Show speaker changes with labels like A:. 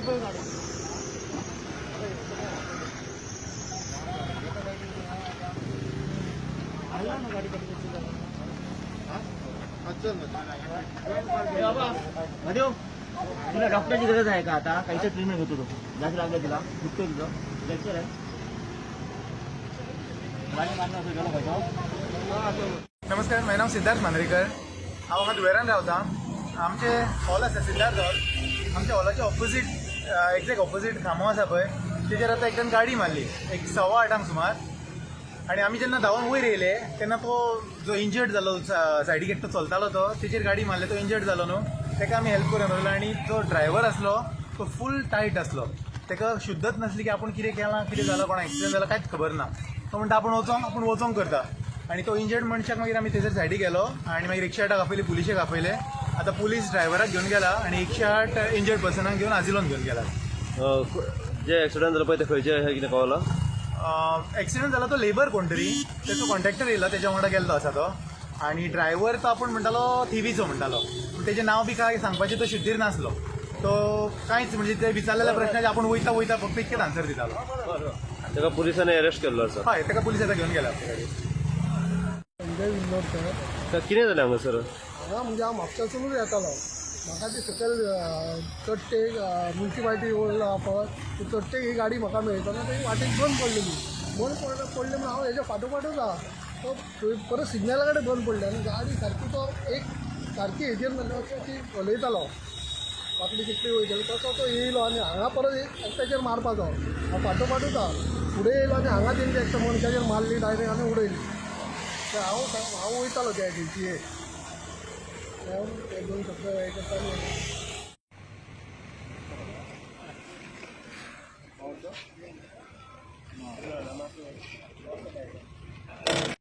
A: तुला डॉक्टरची गरज आहे का आता? काहीच ट्रीटमेंट घेतो तो. जास्त लागलं तुला दुखतोय तुझं लेक्चर आहे.
B: नमस्कार, माझं नाव सिद्धार्थ मांद्रेकर. हांव हांगा दुवेरान रावता. आमचे हॉल आसा सिद्धार्थ हॉल. आमच्या हॉलाच्या ऑपोजीट एक्झॅक्ट ऑपोजीट खांबो आसा पळय, तेजेर आतां एकट्यान गाडी मारली एक 8:15 सुमार. आणि आमी जेन्ना धांवून वयर येयले तेन्ना तो जो इंजर्ड जालो सायडीक एकटो चलतालो तो, तेजेर गाडी मारले, तो इंजर्ड जालो न्हू. तेका आमी हेल्प करून उरलो. आनी जो ड्रायव्हर आसलो तो फूल टायट आसलो. तेका शुद्धच नासली की आपूण कितें केलां, कितें जालां, कोणा एक्सिडेंट जाला कांयच खबर ना. तो म्हणटा आपूण वचोंक करता. आणि तो इंजर्ड मनशाक मागीर आमी तेजेर सायडीक गेलो आनी मागीर 108 आपयली, पुलिशेक आपयले. आतां पुलीस ड्रायव्हराक घेवन गेला आनी 108 इंजर्ड पर्सनाक घेवन आजिलोन घेवन गेला.
A: जे एक्सिडेंट झालं पळय ते खंयचे अशें कितें कळला?
B: एक्सिडेंट जाला तो लेबर कोण तरी, तेचो कॉन्ट्रॅक्टर येयलो, तेच्या वांगडा गेल्लो आसा तो. आनी ड्रायव्हर तो आपूण म्हणटालो थिवीचो म्हणटालो, पूण तेजें नांव बी काय सांगपाचें तो शुद्धीर नासलो. तो कांयच म्हणजे ते विचारलेल्या प्रश्नाचे आपूण वयता वयता फक्त इतकेच आन्सर दितालो.
A: तेका पुलिसांनी अरेस्ट केल्लो आसा.
B: हय, तेका पुलीस आतां घेवन गेला.
A: कितें जालें हांगासर?
C: हांगा म्हणजे हांव म्हापशासूनच येतालो. म्हाका ती सकयल चडटेक म्युन्सिपाल्टी उरला पळय, चडटेक ही गाडी म्हाका मेळटना ती वाटेक बंद पडलेली. बंद पडले म्हणून हांव हेज्या फाटोफाटूच आहा. तो परत सिग्नला कडेन बंद पडले आनी गाडी सारकी तो एक सारकी हेजेर ती हलयतालो. फाटली कितली वयतली तसो तो येयलो आनी हांगा परत एकट्याचेर मारपाचो. हांव फाटोफाटूच आहा. फुडें येयलो आनी हांगा तेंच्या एकट्या मनशाचेर मारली डायरेक्ट आनी उडयली. हांव वयतालो त्या खंयची एक दोन शब्द हे करताले.